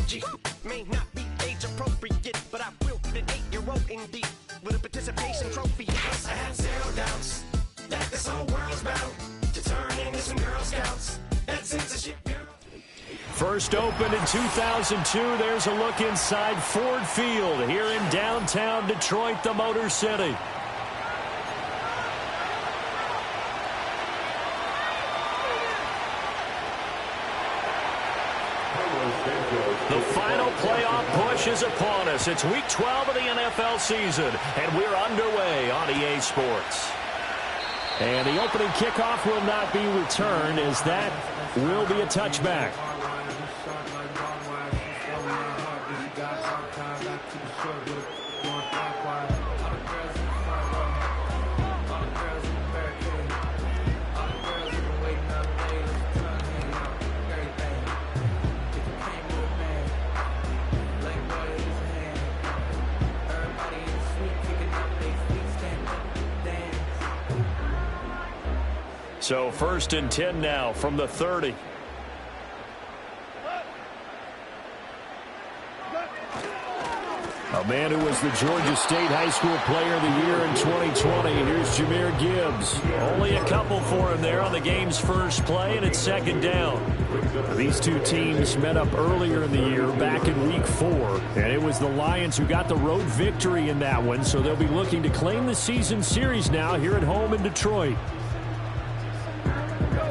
energy. May not be age appropriate, but I will fit an 8-year-old indeed with a participation trophy. Yes, I have zero doubts that this whole world's bound to turn into some Girl Scouts. That censorship. First opened in 2002. There's a look inside Ford Field here in downtown Detroit, the Motor City. The final playoff push is upon us. It's Week 12 of the NFL season, and we're underway on EA Sports. And the opening kickoff will not be returned, as that will be a touchback. So 1st and 10 now from the 30. A man who was the Georgia State High School Player of the Year in 2020. Here's Jahmyr Gibbs. Only a couple for him there on the game's first play, and it's 2nd down. These two teams met up earlier in the year, back in Week 4, and it was the Lions who got the road victory in that one, so they'll be looking to claim the season series now here at home in Detroit.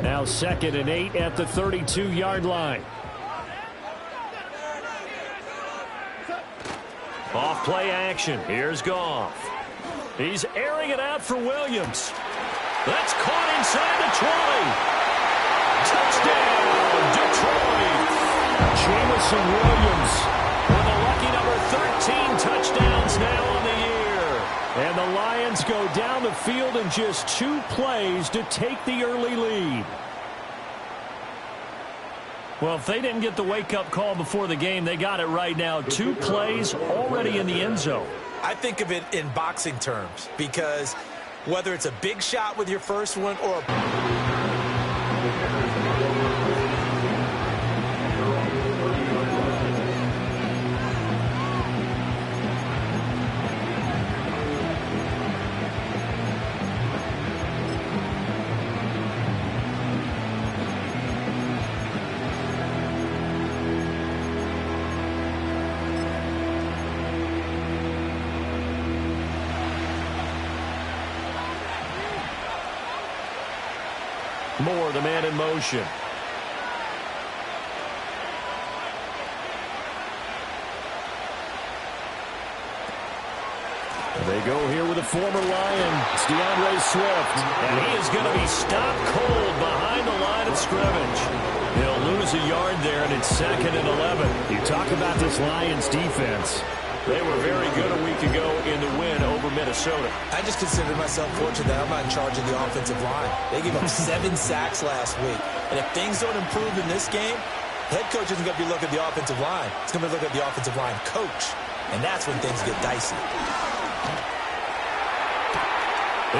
Now 2nd and 8 at the 32-yard line. Off play action. Here's Goff. He's airing it out for Williams. That's caught inside the 20. Touchdown, Detroit. Jamison Williams with a lucky number 13 touchdowns now on the year. And the Lions go down the field in just 2 plays to take the early lead. Well, if they didn't get the wake-up call before the game, they got it right now. 2 plays already in the end zone. I think of it in boxing terms, because whether it's a big shot with your first one or Moore, the man in motion. They go here with a former Lion. It's DeAndre Swift. And he is going to be stopped cold behind the line of scrimmage. He'll lose a yard there, and it's 2nd and 11. You talk about this Lions defense. They were very good a week ago in the win over Minnesota. I just consider myself fortunate that I'm not in charge of the offensive line. They gave up 7 sacks last week. And if things don't improve in this game, head coach isn't going to be looking at the offensive line. He's going to be looking at the offensive line coach. And that's when things get dicey.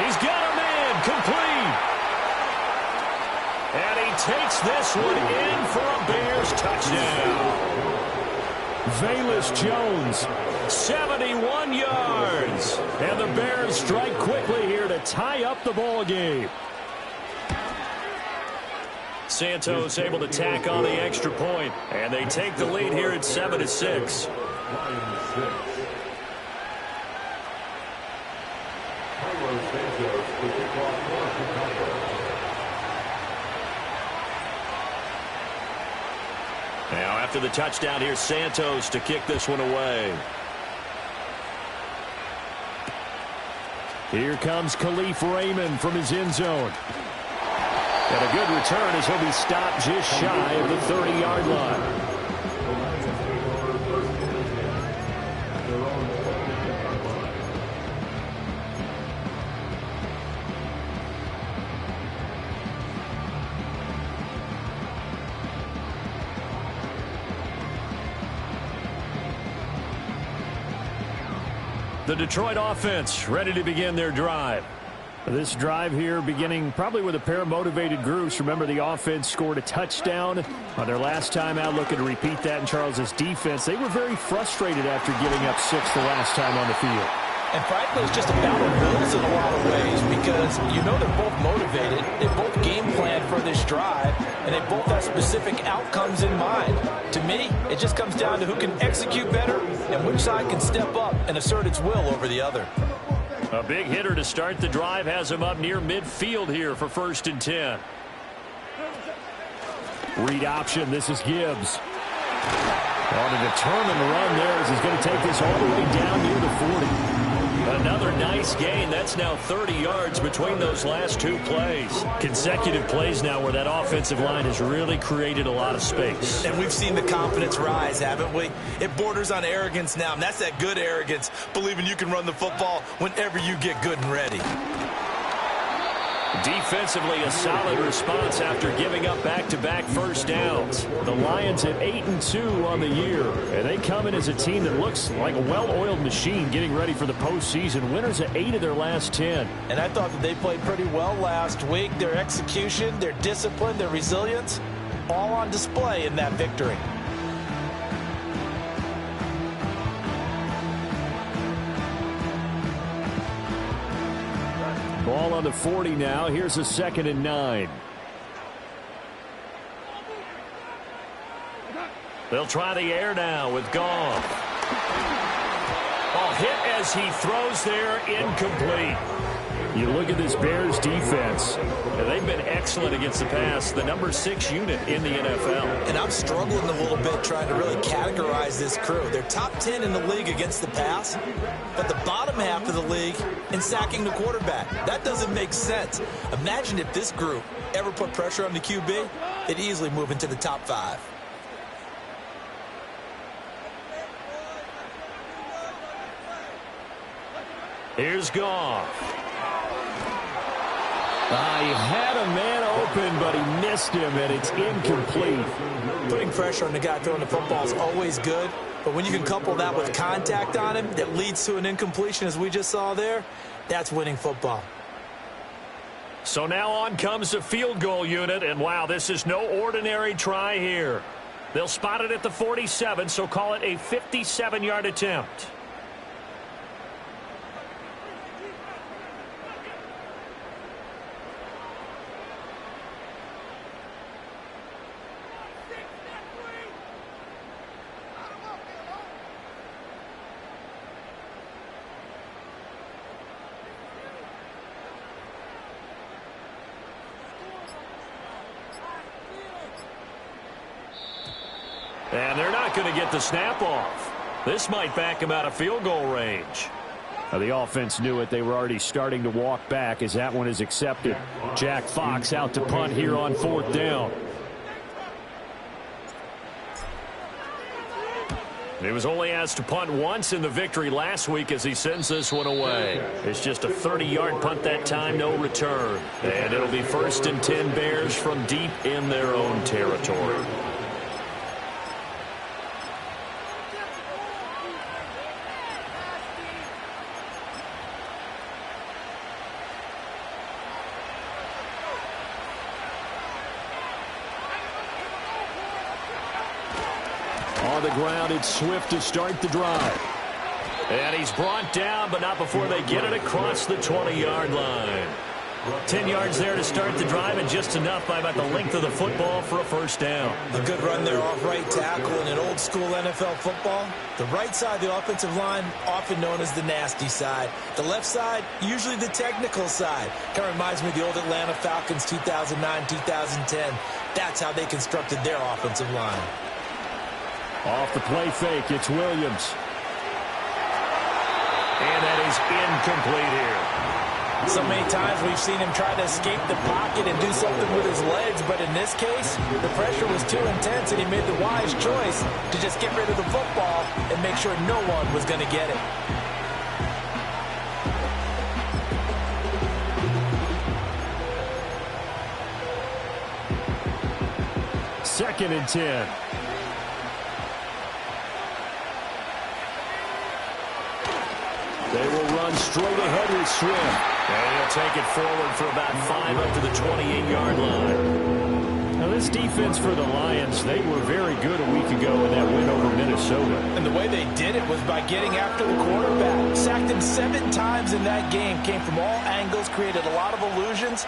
He's got a man complete. And he takes this one in for a Bears touchdown. Velus Jones, 71 yards. And the Bears strike quickly here to tie up the ball game. Santos able to tack on the extra point, and they take the lead here at 7-6. Now after the touchdown, here's Santos to kick this one away. Here comes Khalif Raymond from his end zone. And a good return as he'll be stopped just shy of the 30-yard line. The Detroit offense ready to begin their drive. This drive here beginning probably with a pair of motivated groups. Remember, the offense scored a touchdown on their last time out, looking to repeat that in Charles' defense. They were very frustrated after giving up 6 the last time on the field. And frankly, it's just a battle of wills in a lot of ways because you know they're both motivated. They both game plan for this drive, and they both have specific outcomes in mind. To me, it just comes down to who can execute better and which side can step up and assert its will over the other. A big hitter to start the drive has him up near midfield here for 1st and 10. Read option. This is Gibbs. On a determined run there as he's going to take this all the way down near the 40. Another nice gain. That's now 30 yards between those last 2 plays. Consecutive plays now where that offensive line has really created a lot of space. And we've seen the confidence rise, haven't we? It borders on arrogance now, and that's that good arrogance, believing you can run the football whenever you get good and ready. Defensively, a solid response after giving up back-to-back first downs. The Lions at 8-2 on the year, and they come in as a team that looks like a well-oiled machine getting ready for the postseason. Winners at 8 of their last 10. And I thought that they played pretty well last week. Their execution, their discipline, their resilience, all on display in that victory. Ball on the 40 now. Here's a 2nd and 9. They'll try the air now with Goff. Ball hit as he throws there, incomplete. You look at this Bears defense, and they've been excellent against the pass, the number 6 unit in the NFL. And I'm struggling a little bit trying to really categorize this crew. They're top 10 in the league against the pass, but the bottom half of the league in sacking the quarterback. That doesn't make sense. Imagine if this group ever put pressure on the QB, they'd easily move into the top 5. Here's Goff. He had a man open, but he missed him, and it's incomplete. Putting pressure on the guy throwing the football is always good, but when you can couple that with contact on him that leads to an incompletion, as we just saw there, that's winning football. So now on comes the field goal unit, and wow, this is no ordinary try here. They'll spot it at the 47, so call it a 57-yard attempt. And they're not going to get the snap off. This might back him out of field goal range. Now, the offense knew it. They were already starting to walk back as that one is accepted. Jack Fox out to punt here on 4th down. He was only asked to punt once in the victory last week as he sends this one away. It's just a 30-yard punt that time, no return. And it'll be 1st and 10 Bears from deep in their own territory. On the ground, it's Swift to start the drive. And he's brought down, but not before they get it across the 20-yard line. 10 yards there to start the drive, and just enough by about the length of the football for a first down. A good run there off right tackle in an old-school NFL football. The right side of the offensive line, often known as the nasty side. The left side, usually the technical side. Kind of reminds me of the old Atlanta Falcons 2009-2010. That's how they constructed their offensive line. Off the play fake, it's Williams. And that is incomplete here. So many times we've seen him try to escape the pocket and do something with his legs, but in this case, the pressure was too intense and he made the wise choice to just get rid of the football and make sure no one was going to get it. Second and 10. They will run straight ahead with Swift. And he'll take it forward for about 5 up to the 28-yard line. Now, this defense for the Lions, they were very good a week ago in that win over Minnesota. And the way they did it was by getting after the quarterback. Sacked him 7 times in that game. Came from all angles, created a lot of illusions,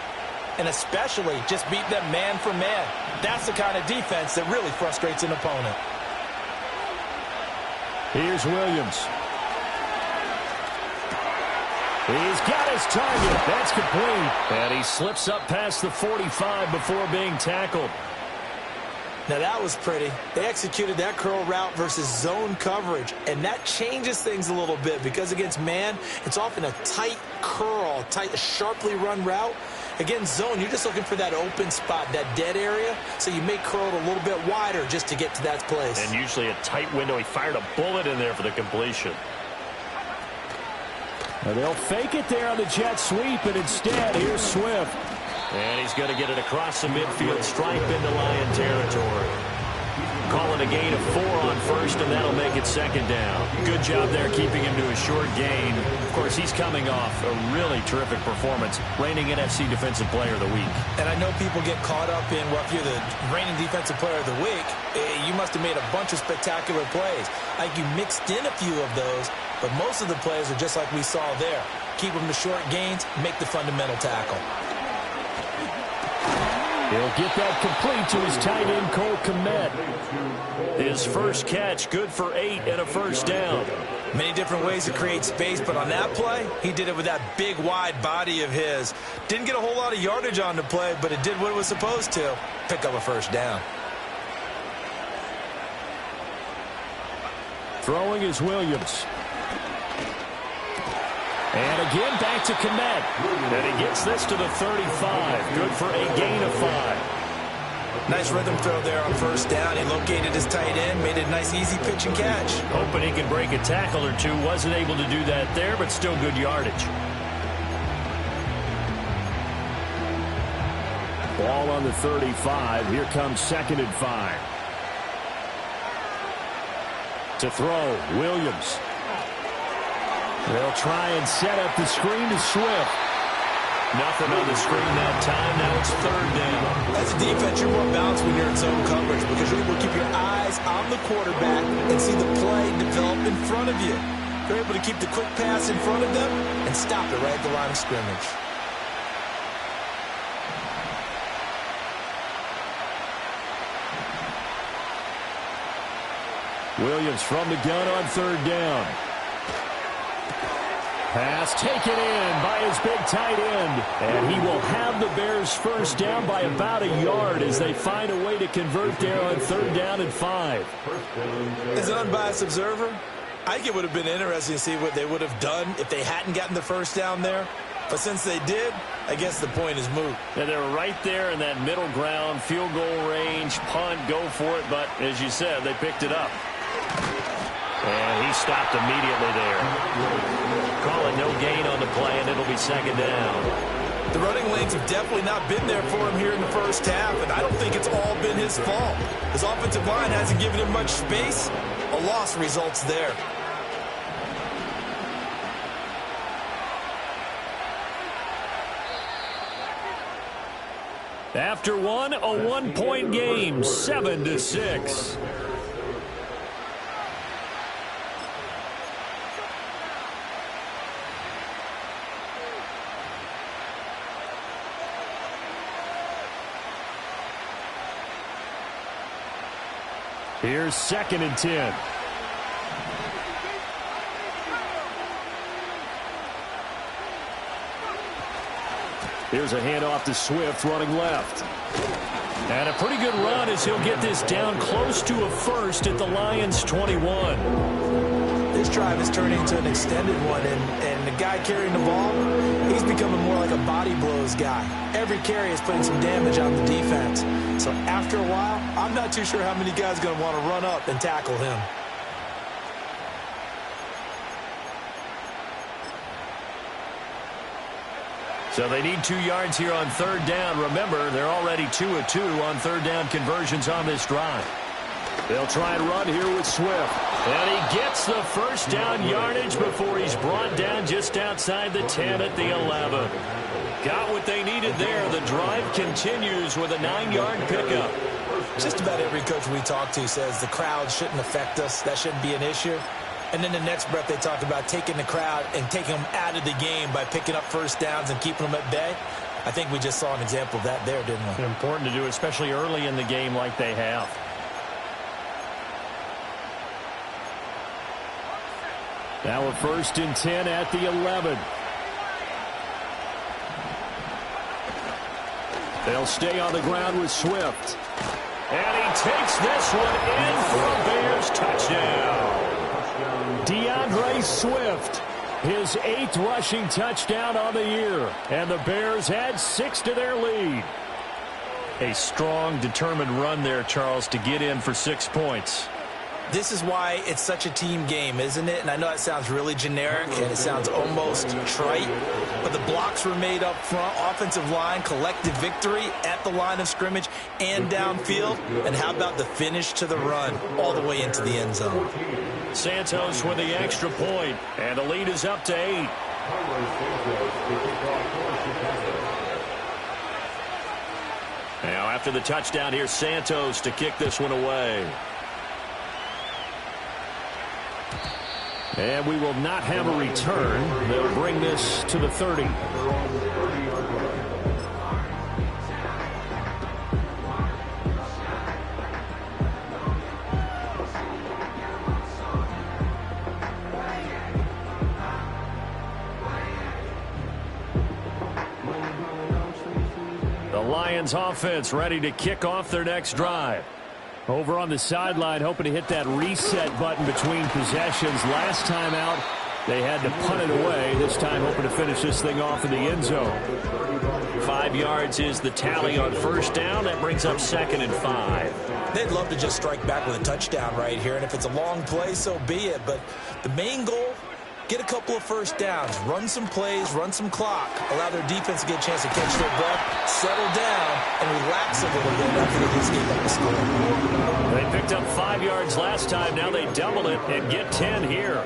and especially just beat them man for man. That's the kind of defense that really frustrates an opponent. Here's Williams. He's got his target. That's complete. And he slips up past the 45 before being tackled. Now that was pretty. They executed that curl route versus zone coverage, and that changes things a little bit because against man, it's often a tight curl, sharply run route. Against zone, you're just looking for that open spot, that dead area, so you may curl it a little bit wider just to get to that place. And usually a tight window. He fired a bullet in there for the completion. Now they'll fake it there on the jet sweep, and instead, here's Swift. And he's going to get it across the midfield stripe into Lion territory. Calling a gain of 4 on first, and that'll make it second down. Good job there keeping him to a short gain. Of course, he's coming off a really terrific performance, reigning NFC Defensive Player of the Week. And I know people get caught up in, well, if you're the reigning Defensive Player of the Week, you must have made a bunch of spectacular plays. Like you mixed in a few of those, but most of the plays are just like we saw there. Keep them to short gains, make the fundamental tackle. He'll get that complete to his tight end, Cole Kmet. His first catch, good for 8 and a first down. Many different ways to create space, but on that play, he did it with that big, wide body of his. Didn't get a whole lot of yardage on the play, but it did what it was supposed to. Pick up a first down. Throwing is Williams. And again, back to Kmet. And he gets this to the 35. Good for a gain of 5. Nice rhythm throw there on first down. He located his tight end, made it a nice, easy pitch and catch. Hoping he can break a tackle or two. Wasn't able to do that there, but still good yardage. Ball on the 35. Here comes 2nd and 5. To throw, Williams. They'll try and set up the screen to Swift. Nothing on the screen that time. Now it's 3rd down. As a defense, you're more balanced when you're in zone coverage because you're able to keep your eyes on the quarterback and see the play develop in front of you. You're able to keep the quick pass in front of them and stop it right at the line of scrimmage. Williams from the gun on 3rd down. Pass taken in by his big tight end. And he will have the Bears first down by about a yard as they find a way to convert there on 3rd down and 5. As an unbiased observer, I think it would have been interesting to see what they would have done if they hadn't gotten the first down there. But since they did, I guess the point is moot. And they're right there in that middle ground, field goal range, punt, go for it. But as you said, they picked it up. And he stopped immediately there. Call it no gain on the play, and it'll be 2nd down. The running lanes have definitely not been there for him here in the first half, and I don't think it's all been his fault. His offensive line hasn't given him much space. A loss results there. After one, a 1-point game, 7-6. Here's 2nd and 10. Here's a handoff to Swift running left. And a pretty good run as he'll get this down close to a first at the Lions' 21. This drive is turning into an extended one, and the guy carrying the ball, he's becoming more like a body blows guy. Every carry is putting some damage on the defense. So after a while, I'm not too sure how many guys are going to want to run up and tackle him. So they need 2 yards here on 3rd down. Remember, they're already 2 of 2 on 3rd down conversions on this drive. They'll try and run here with Swift. And he gets the first down yardage before he's brought down just outside the 10 at the 11. Got what they needed there. The drive continues with a 9-yard pickup. Just about every coach we talk to says the crowd shouldn't affect us. That shouldn't be an issue. And then the next breath they talk about taking the crowd and taking them out of the game by picking up first downs and keeping them at bay. I think we just saw an example of that there, didn't we? Important to do, especially early in the game like they have. Now a 1st and 10 at the 11. They'll stay on the ground with Swift. And he takes this one in for a Bears touchdown. DeAndre Swift, his 8th rushing touchdown on the year. And the Bears add 6 to their lead. A strong, determined run there, Charles, to get in for 6 points. This is why it's such a team game, isn't it? And I know it sounds really generic and it sounds almost trite, but the blocks were made up front, offensive line, collective victory at the line of scrimmage and downfield. And how about the finish to the run all the way into the end zone? Santos with the extra point, and the lead is up to 8. Now after the touchdown, here's Santos to kick this one away. And we will not have a return. They'll bring this to the 30. The Lions offense ready to kick off their next drive. Over on the sideline, hoping to hit that reset button between possessions. Last time out, they had to punt it away. This time, hoping to finish this thing off in the end zone. 5 yards is the tally on first down. That brings up 2nd and 5. They'd love to just strike back with a touchdown right here, and if it's a long play, so be it. But the main goal, get a couple of first downs, run some plays, run some clock, allow their defense to get a chance to catch their breath, settle down, and relax a little bit after they just gave up the score. They picked up 5 yards last time. Now they double it and get 10 here.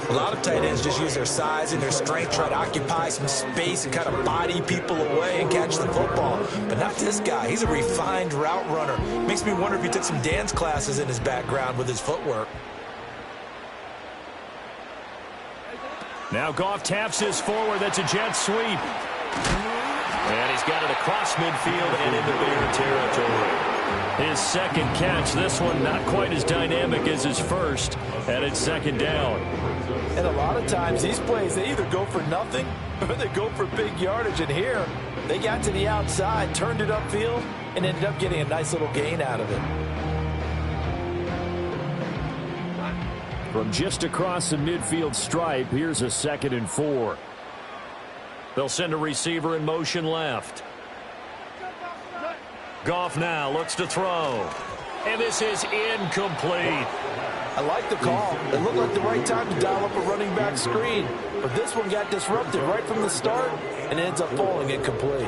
A lot of tight ends just use their size and their strength, try to occupy some space and kind of body people away and catch the football. But not this guy. He's a refined route runner. Makes me wonder if he took some dance classes in his background with his footwork. Now Goff taps this forward. That's a jet sweep. And he's got it across midfield and into Bear territory. His 2nd catch. This one not quite as dynamic as his first. And it's 2nd down. And a lot of times these plays, they either go for nothing or they go for big yardage. And here, they got to the outside, turned it upfield, and ended up getting a nice little gain out of it. From just across the midfield stripe, here's a 2nd and 4. They'll send a receiver in motion left. Goff now looks to throw. And this is incomplete. I like the call. It looked like the right time to dial up a running back screen. But this one got disrupted right from the start and ends up falling incomplete.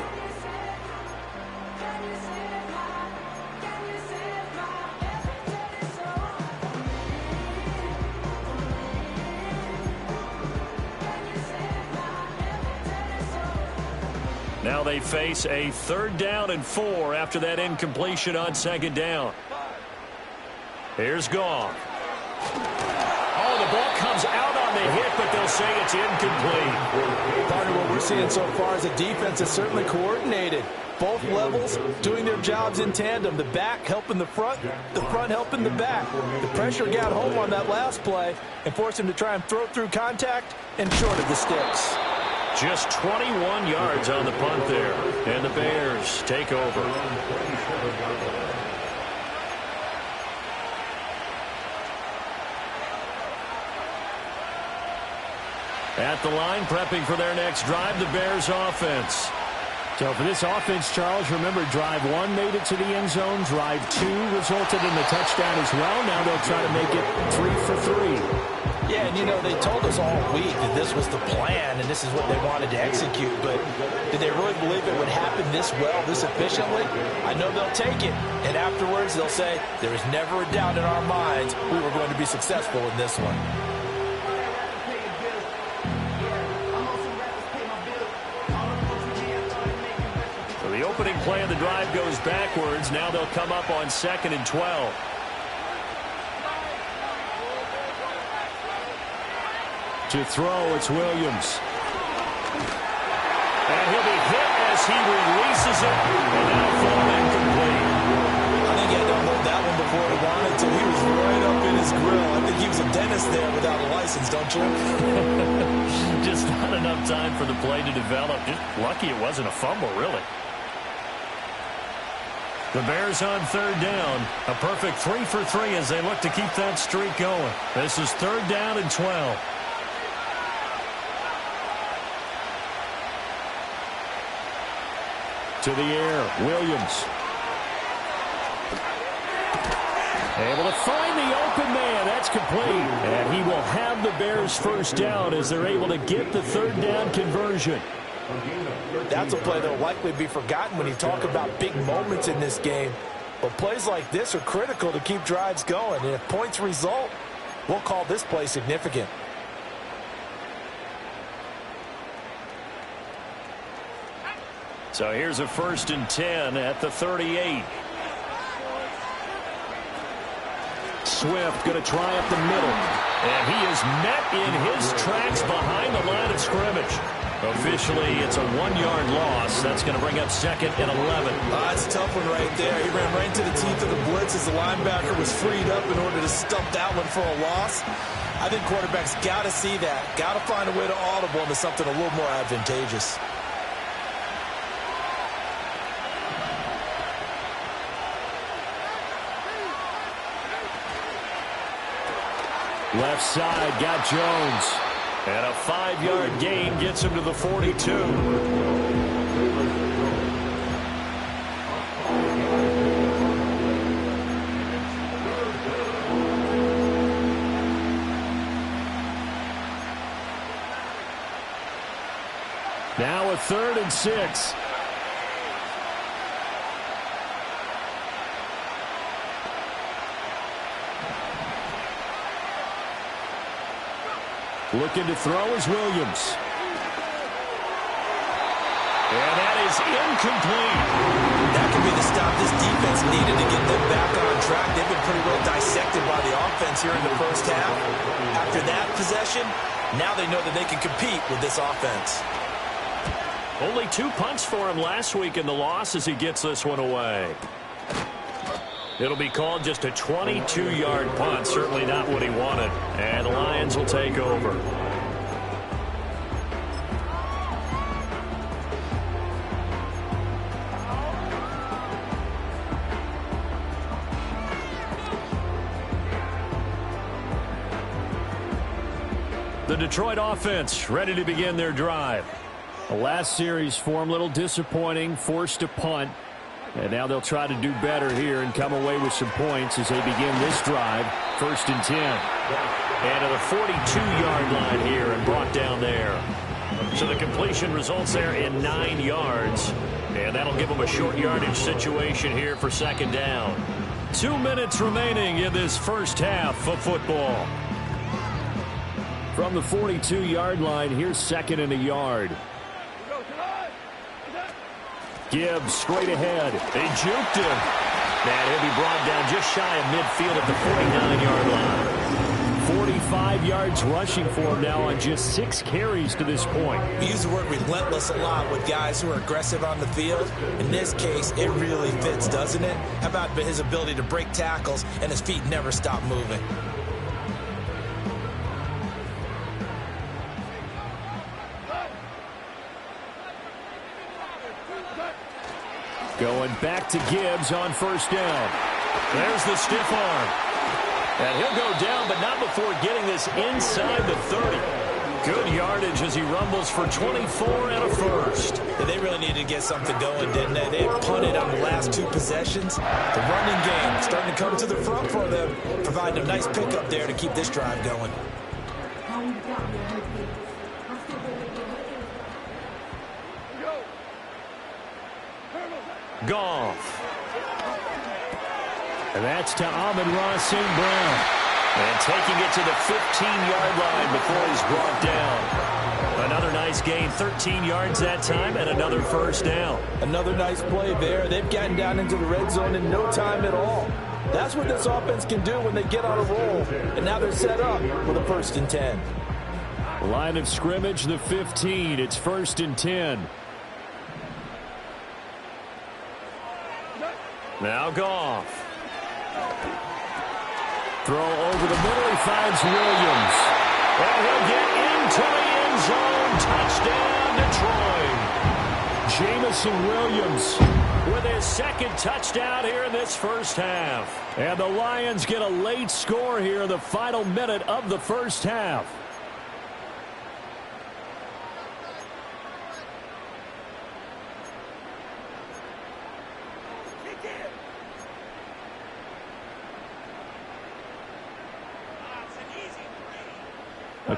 Now they face a 3rd down and 4 after that incompletion on 2nd down. Here's Goff. Oh, the ball comes out on the hit, but they'll say it's incomplete. Partner, what we're seeing so far is the defense is certainly coordinated. Both levels doing their jobs in tandem. The back helping the front helping the back. The pressure got home on that last play and forced him to try and throw through contact and short of the sticks. Just 21 yards on the punt there. And the Bears take over. At the line, prepping for their next drive, the Bears offense. So for this offense, Charles, remember, drive 1 made it to the end zone. Drive 2 resulted in the touchdown as well. Now they'll try to make it 3 for 3. Yeah, and you know, they told us all week that this was the plan and this is what they wanted to execute, but did they really believe it would happen this well, this efficiently? I know they'll take it, and afterwards they'll say, there was never a doubt in our minds we were going to be successful in this one. So the opening play of the drive goes backwards. Now they'll come up on 2nd and 12. To throw, it's Williams. And he'll be hit as he releases it. And now fall incomplete. I think he had to hold that one before he wanted to. He was right up in his grill. I think he was a dentist there without a license, don't you? Just not enough time for the play to develop. Just lucky it wasn't a fumble, really. The Bears on 3rd down. A perfect 3 for 3 as they look to keep that streak going. This is 3rd down and 12. To the air, Williams. Able to find the open man. That's complete. And he will have the Bears first down as they're able to get the 3rd down conversion. That's a play that will likely be forgotten when you talk about big moments in this game. But plays like this are critical to keep drives going. And if points result, we'll call this play significant. So here's a 1st and 10 at the 38. Swift going to try up the middle. And he is met in his tracks behind the line of scrimmage. Officially, it's a 1-yard loss. That's going to bring up 2nd and 11. That's a tough one right there. He ran right into the teeth of the blitz as the linebacker was freed up in order to stump that one for a loss. I think quarterbacks got to see that. Got to find a way to audible into something a little more advantageous. Left side, got Jones. And a 5-yard gain gets him to the 42. Now a 3rd and 6. Looking to throw is Williams. And that is incomplete. That could be the stop this defense needed to get them back on track. They've been pretty well dissected by the offense here in the first half. After that possession, now they know that they can compete with this offense. Only 2 punts for him last week in the loss as he gets this one away. It'll be called just a 22-yard punt. Certainly not what he wanted. And the Lions will take over. The Detroit offense ready to begin their drive. The last series for them, a little disappointing, forced a punt. And now they'll try to do better here and come away with some points as they begin this drive. 1st and 10. And to the 42-yard line here and brought down there. So the completion results there in 9 yards. And that'll give them a short yardage situation here for 2nd down. 2 minutes remaining in this first half of football. From the 42-yard line, here's 2nd and a yard. Gibbs straight ahead. They juked him. And he'll be brought down just shy of midfield at the 49-yard line. 45 yards rushing for him now on just 6 carries to this point. We use the word relentless a lot with guys who are aggressive on the field. In this case, it really fits, doesn't it? How about his ability to break tackles and his feet never stop moving? Going back to Gibbs on 1st down. There's the stiff arm. And he'll go down, but not before getting this inside the 30. Good yardage as he rumbles for 24 and a first. Yeah, they really needed to get something going, didn't they? They had punted on the last 2 possessions. The running game starting to come to the front for them, providing a nice pickup there to keep this drive going. Goff. And that's to Amon-Ra St. Brown. And taking it to the 15-yard line before he's brought down. Another nice gain, 13 yards that time, and another first down. Another nice play there. They've gotten down into the red zone in no time at all. That's what this offense can do when they get on a roll. And now they're set up with a 1st and 10. Line of scrimmage, the 15. It's 1st and 10. Now Goff. Throw over the middle. He finds Williams. And he'll get into the end zone. Touchdown, Detroit. Jameson Williams with his 2nd touchdown here in this first half. And the Lions get a late score here in the final minute of the first half.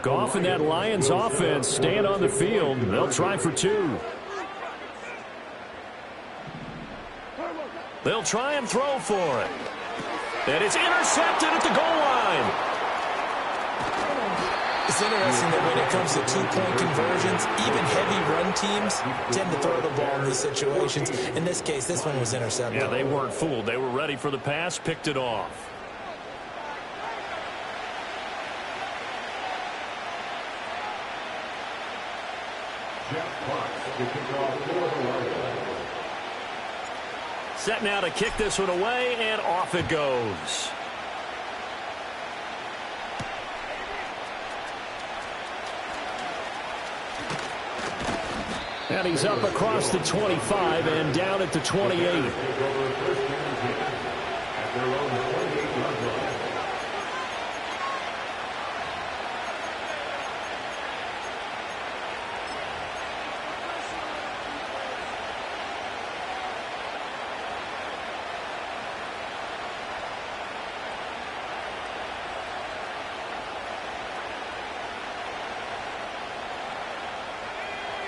Goff and that Lions offense staying on the field. They'll try for 2. They'll try and throw for it. And it's intercepted at the goal line. It's interesting that when it comes to 2-point conversions, even heavy run teams tend to throw the ball in these situations. In this case, this one was intercepted. Yeah, they weren't fooled. They were ready for the pass, picked it off. Set now to kick this one away, and off it goes. And he's up across the 25 and down at the 28.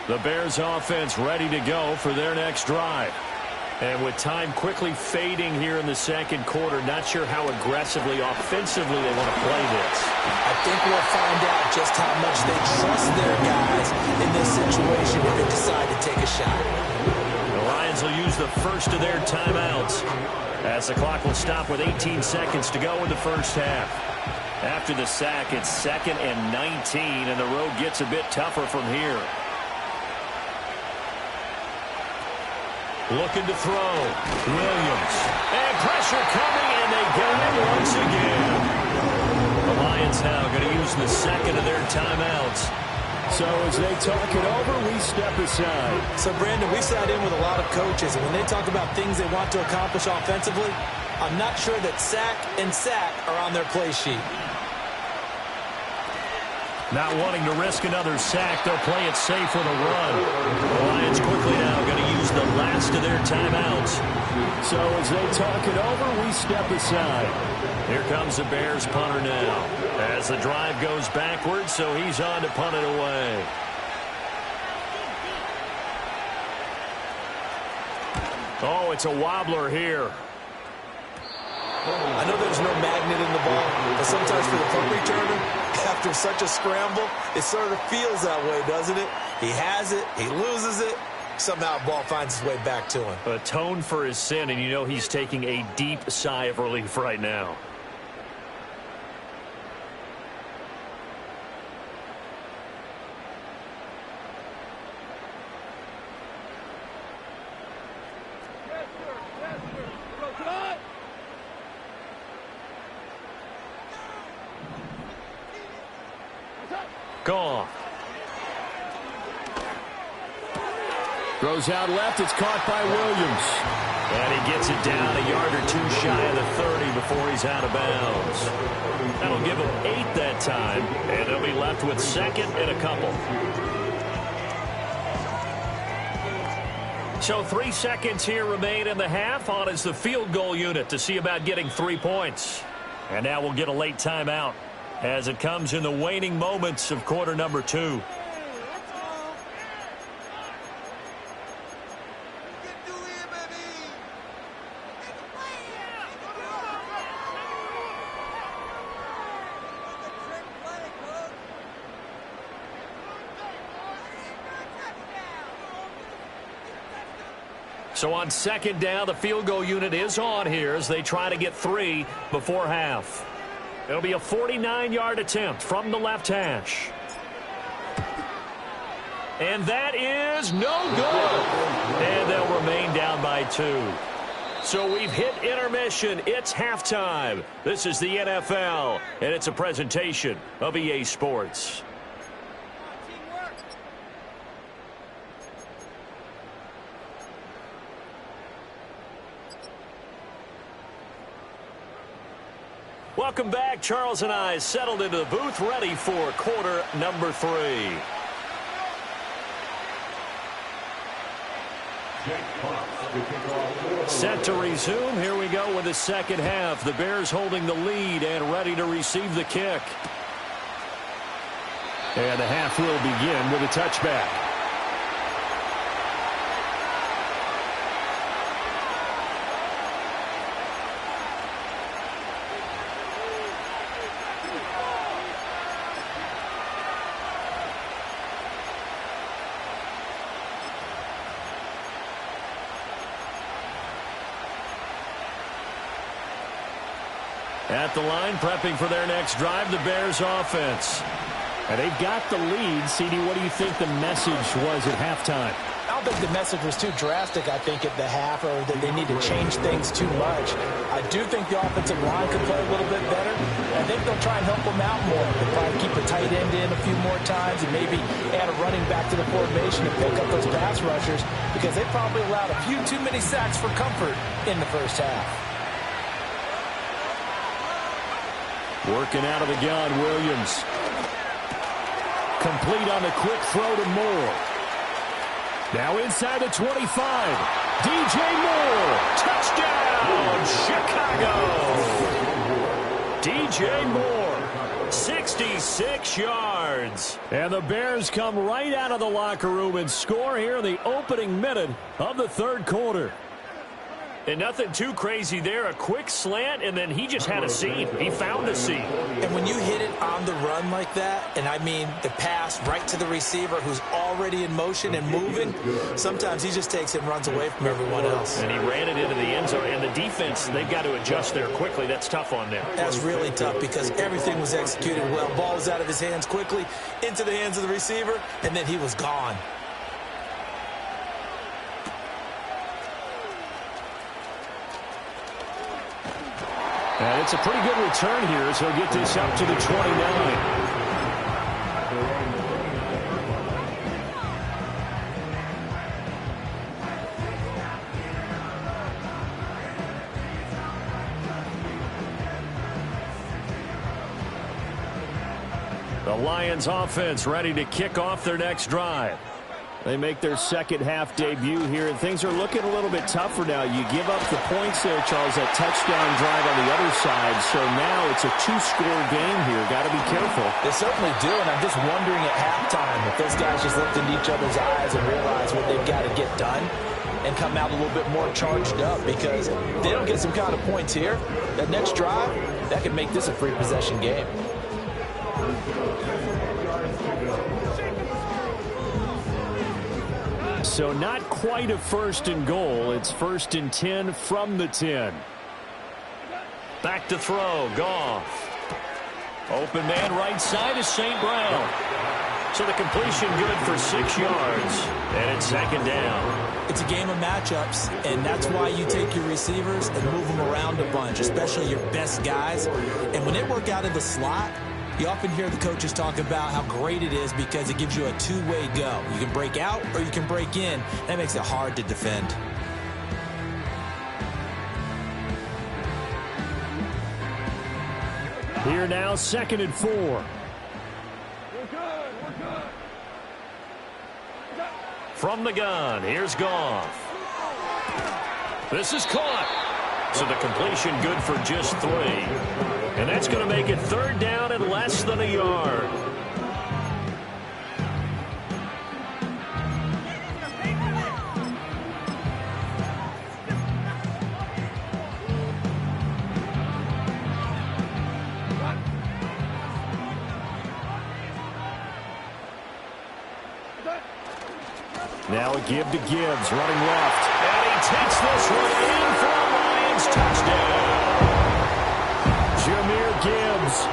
The Bears offense ready to go for their next drive. And with time quickly fading here in the second quarter, not sure how aggressively, offensively they want to play this. I think we'll find out just how much they trust their guys in this situation if they decide to take a shot. The Lions will use the first of their timeouts as the clock will stop with 18 seconds to go in the first half. After the sack, it's 2nd and 19, and the road gets a bit tougher from here. Looking to throw. Williams. And pressure coming, and they get it once again. The Lions now going to use the 2nd of their timeouts. So as they talk it over, we step aside. So, Brandon, we sat in with a lot of coaches, and when they talk about things they want to accomplish offensively, I'm not sure that sack and sack are on their play sheet. Not wanting to risk another sack, they'll play it safe with a run. The Lions quickly now going to use the last of their timeouts. So as they talk it over, we step aside. Here comes the Bears punter now. As the drive goes backwards, so he's on to punt it away. Oh, it's a wobbler here. I know there's no magnet in the ball, but sometimes for the punt returner, after such a scramble, it sort of feels that way, doesn't it? He has it, he loses it, somehow the ball finds its way back to him. Atone for his sin, and you know he's taking a deep sigh of relief right now. Goff. Throws out left. It's caught by Williams. And he gets it down a yard or 2 shy of the 30 before he's out of bounds. That'll give him 8 that time. And they'll be left with 2nd and a couple. So 3 seconds here remain in the half. On is the field goal unit to see about getting 3 points. And now we'll get a late timeout. as it comes in the waning moments of quarter number 2. So on second down, the field goal unit is on here as they try to get 3 before half. It'll be a 49-yard attempt from the left hash. And that is no good. And they'll remain down by 2. So we've hit intermission. It's halftime. This is the NFL, and it's a presentation of EA Sports. Welcome back. Charles and I settled into the booth, ready for quarter number 3. Set to resume. Here we go with the second half. The Bears holding the lead and ready to receive the kick. And the half will begin with a touchback. At the line, prepping for their next drive, the Bears offense. And they've got the lead. CD, what do you think the message was at halftime? I don't think the message was too drastic, I think, at the half, or that they need to change things too much. I do think the offensive line could play a little bit better. I think they'll try and help them out more. They'll probably keep a tight end in a few more times and maybe add a running back to the formation to pick up those pass rushers, because they probably allowed a few too many sacks for comfort in the first half. Working out of the gun, Williams. Complete on the quick throw to Moore. Now inside the 25. DJ Moore. Touchdown, Chicago. DJ Moore, 66 yards. And the Bears come right out of the locker room and score here in the opening minute of the third quarter. And nothing too crazy there. A quick slant, and then he just had a seam. He found a seam. And when you hit it on the run like that, and I mean the pass right to the receiver who's already in motion and moving, sometimes he just takes it and runs away from everyone else. And he ran it into the end zone. And the defense, they've got to adjust there quickly. That's tough on them. That's really tough because everything was executed well. Ball was out of his hands quickly, into the hands of the receiver, and then he was gone. And it's a pretty good return here as he'll get this up to the 29. The Lions offense ready to kick off their next drive. They make their second half debut here, and things are looking a little bit tougher now. You give up the points there, Charles, that touchdown drive on the other side. So now it's a 2-score game here. Got to be careful. They certainly do, and I'm just wondering at halftime if those guys just looked into each other's eyes and realize what they've got to get done and come out a little bit more charged up, because if they don't get some kind of points here, that next drive, that could make this a free possession game. So not quite a 1st and goal. It's 1st and 10 from the 10. Back to throw. Goff. Open man right side is St. Brown. So the completion good for 6 yards. And it's second down. It's a game of matchups, and that's why you take your receivers and move them around a bunch, especially your best guys. And when they work out of the slot, you often hear the coaches talk about how great it is because it gives you a two-way go. You can break out or you can break in. That makes it hard to defend. Here now, 2nd and 4. We're good. From the gun, here's Goff. This is caught. So the completion good for just 3. And that's going to make it 3rd down at less than a yard. Now a give to Gibbs, running left. And he takes this one in for a Lions touchdown. Jahmyr Gibbs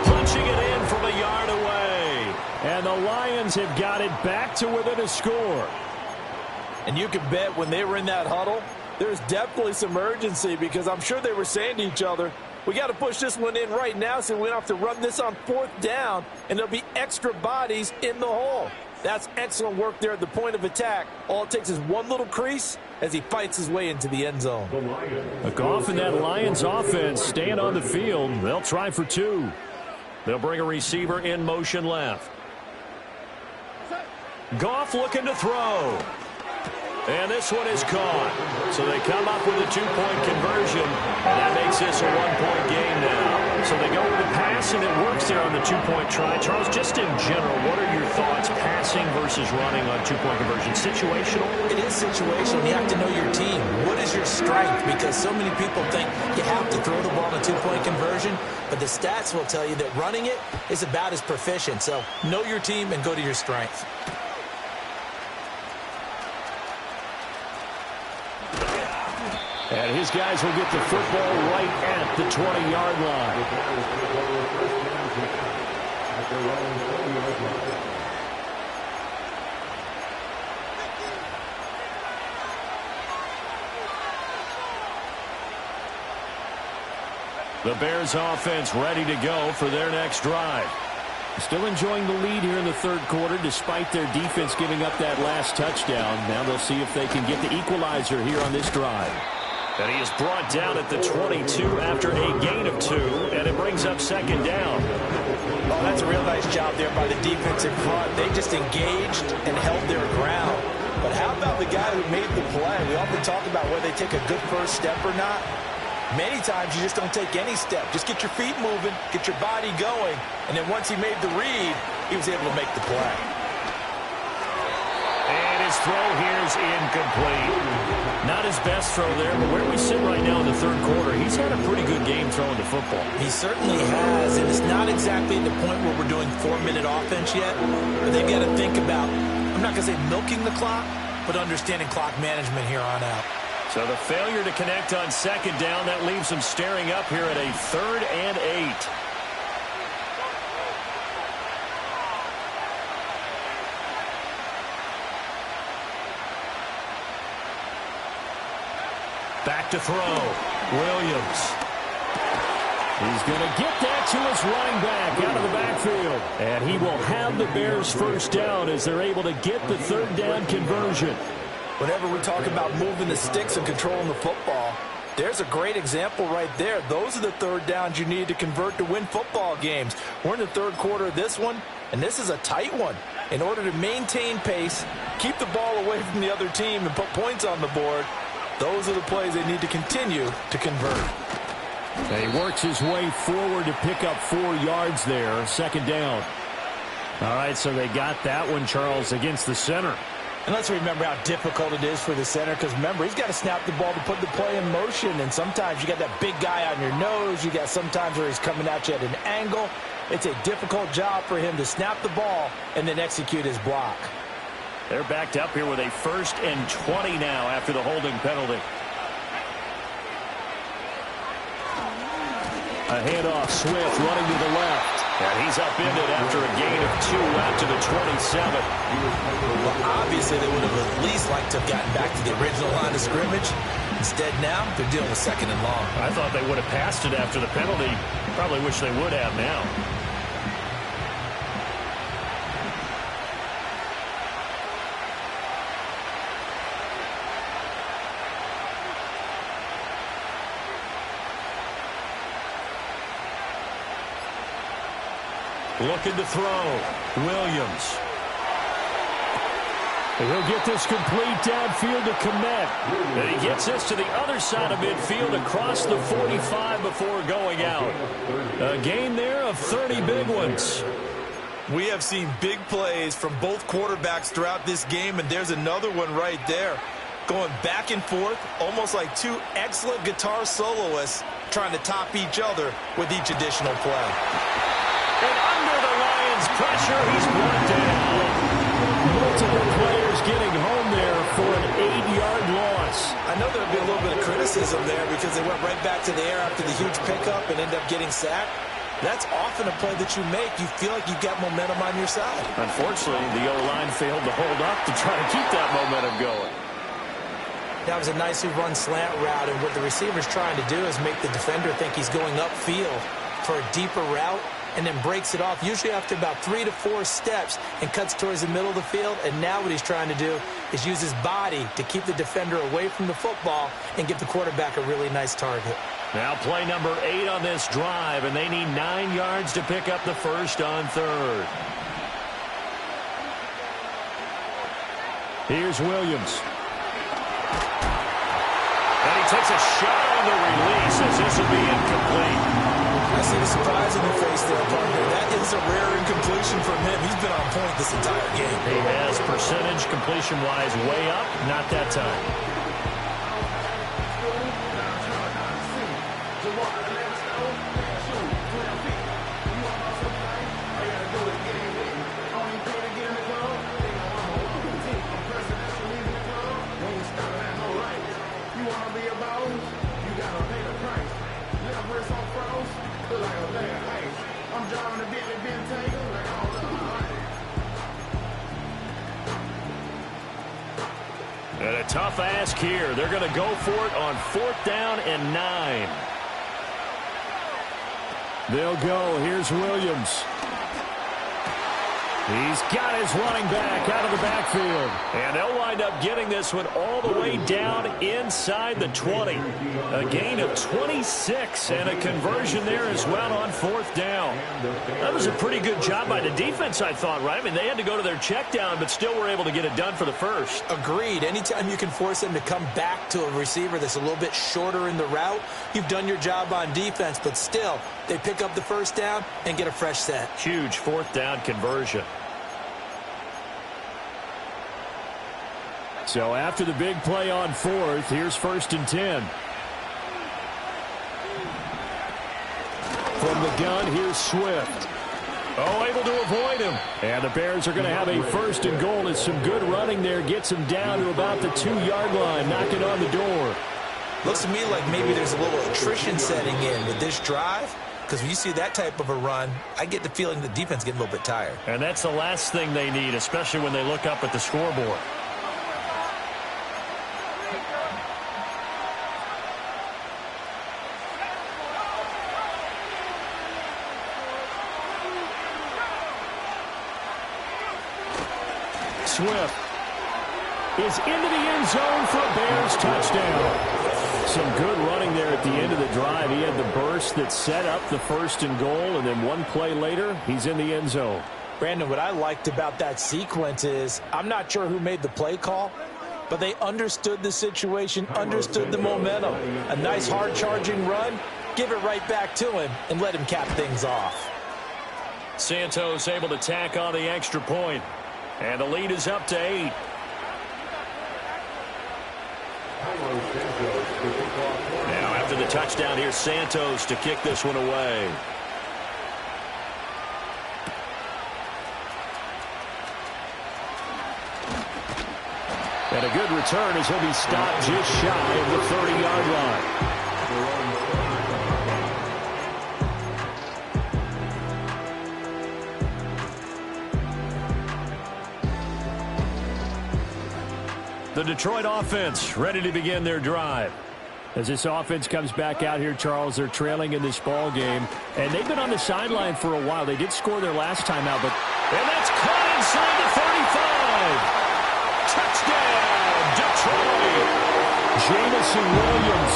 punching it in from a yard away. And the Lions have got it back to within a score. And you can bet when they were in that huddle, there's definitely some urgency because I'm sure they were saying to each other, we got to push this one in right now so we don't have to run this on 4th down, and there'll be extra bodies in the hole. That's excellent work there at the point of attack. All it takes is one little crease as he fights his way into the end zone. Goff and that Lions offense staying on the field. They'll try for 2. They'll bring a receiver in motion left. Goff looking to throw. And this one is caught. So they come up with a 2-point conversion, and that makes this a 1-point game now. So they go with the pass, and it works there on the 2-point try. Charles, just in general, what are your thoughts passing versus running on 2-point conversion? Situational? It is situational. You have to know your team. What is your strength? Because so many people think you have to throw the ball in a 2-point conversion, but the stats will tell you that running it is about as proficient. So know your team and go to your strength. And his guys will get the football right at the 20-yard line. The Bears offense ready to go for their next drive. Still enjoying the lead here in the third quarter despite their defense giving up that last touchdown. Now they'll see if they can get the equalizer here on this drive. And he is brought down at the 22 after a gain of 2, and it brings up 2nd down. Oh, that's a real nice job there by the defense in front. They just engaged and held their ground. But how about the guy who made the play? We often talk about whether they take a good first step or not. Many times you just don't take any step. Just get your feet moving, get your body going, and then once he made the read, he was able to make the play. And his throw here is incomplete. Not his best throw there, but where we sit right now in the third quarter, he's had a pretty good game throwing the football. He certainly has, and it's not exactly at the point where we're doing 4-minute offense yet, but they've got to think about, I'm not going to say milking the clock, but understanding clock management here on out. So the failure to connect on 2nd down, that leaves them staring up here at a 3rd and 8. Back to throw. Williams. He's going to get that to his running back out of the backfield. And he will have the Bears first down as they're able to get the 3rd down conversion. Whenever we talk about moving the sticks and controlling the football, there's a great example right there. Those are the 3rd downs you need to convert to win football games. We're in the third quarter of this one, and this is a tight one. In order to maintain pace, keep the ball away from the other team, and put points on the board, those are the plays they need to continue to convert. He works his way forward to pick up 4 yards there, 2nd down. All right, so they got that one, Charles, against the center. And let's remember how difficult it is for the center, because remember, he's got to snap the ball to put the play in motion, and sometimes you got that big guy on your nose. You got sometimes where he's coming at you at an angle. It's a difficult job for him to snap the ball and then execute his block. They're backed up here with a 1st and 20 now after the holding penalty. A handoff, Swift running to the left. And he's upended after a gain of 2 out to the 27. Well, obviously they would have at least liked to have gotten back to the original line of scrimmage. Instead now, they're dealing with 2nd and long. I thought they would have passed it after the penalty. Probably wish they would have now. Looking to throw. Williams. He'll get this complete downfield to Kmet. And he gets this to the other side of midfield across the 45 before going out. A gain there of 30 big ones. We have seen big plays from both quarterbacks throughout this game, and there's another one right there. Going back and forth, almost like two excellent guitar soloists trying to top each other with each additional play. And under the Lions' pressure, he's brought down. Multiple players getting home there for an 8-yard loss. I know there'll be a little bit of criticism there because they went right back to the air after the huge pickup and ended up getting sacked. That's often a play that you make. You feel like you've got momentum on your side. Unfortunately, the O-line failed to hold up to try to keep that momentum going. That was a nicely run slant route, and what the receiver's trying to do is make the defender think he's going upfield for a deeper route, and then breaks it off, usually after about 3 to 4 steps, and cuts towards the middle of the field. And now what he's trying to do is use his body to keep the defender away from the football and give the quarterback a really nice target. Now play number 8 on this drive, and they need 9 yards to pick up the first on third. Here's Williams. And he takes a shot on the release as this will be incomplete. I see the surprise in the face there, partner. That is a rare incompletion from him. He's been on point this entire game. He has percentage completion-wise way up, not that time. And a tough ask here. They're going to go for it on 4th down and 9. They'll go. Here's Williams. He's got his running back out of the backfield. And they'll wind up getting this one all the way down inside the 20. A gain of 26 and a conversion there as well on 4th down. That was a pretty good job by the defense, I thought, right? I mean, they had to go to their check down, but still were able to get it done for the first. Agreed. Anytime you can force them to come back to a receiver that's a little bit shorter in the route, you've done your job on defense, but still, they pick up the first down and get a fresh set. Huge 4th down conversion. So after the big play on 4th, here's 1st and 10. From the gun, here's Swift. Oh, able to avoid him. And the Bears are going to have a 1st and goal as some good running there gets him down to about the 2-yard line, knocking on the door. Looks to me like maybe there's a little attrition setting in with this drive. Because when you see that type of a run, I get the feeling the defense getting a little bit tired. And that's the last thing they need, especially when they look up at the scoreboard. Swift is into the end zone for a Bears touchdown. Some good running there at the end of the drive. He had the burst that set up the 1st and goal, and then one play later, he's in the end zone. Brandon, what I liked about that sequence is I'm not sure who made the play call, but they understood the situation, understood the momentum. A nice hard-charging run, give it right back to him, and let him cap things off. Santos able to tack on the extra point. And the lead is up to 8. Now after the touchdown, here's Santos to kick this one away. And a good return as he'll be stopped just shy of the 30-yard line. The Detroit offense ready to begin their drive. As this offense comes back out here, Charles, they're trailing in this ball game, and they've been on the sideline for a while. They did score their last time out, but and that's caught inside the 35. Touchdown, Detroit. Jameson Williams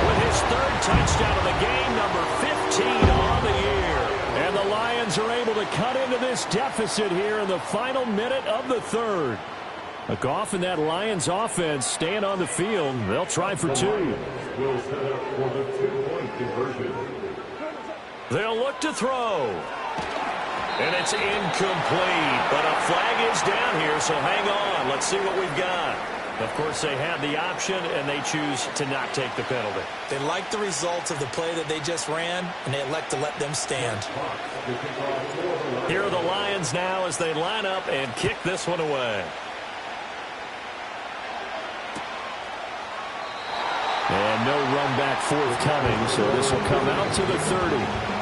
with his 3rd touchdown of the game, number 15 on the year. And the Lions are able to cut into this deficit here in the final minute of the 3rd. A Goff and that Lions offense staying on the field. They'll try for two. They'll look to throw. And it's incomplete. But a flag is down here, so hang on. Let's see what we've got. Of course, they have the option, and they choose to not take the penalty. They like the results of the play that they just ran, and they elect to let them stand. Here are the Lions now as they line up and kick this one away. And no run back forthcoming, so this will come out to the 30.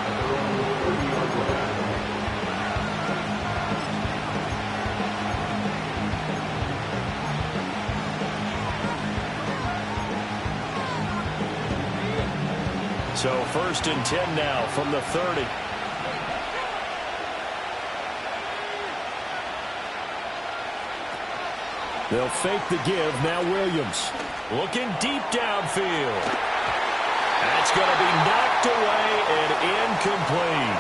So 1st and 10 now from the 30. They'll fake the give. Now Williams looking deep downfield. That's going to be knocked away and incomplete.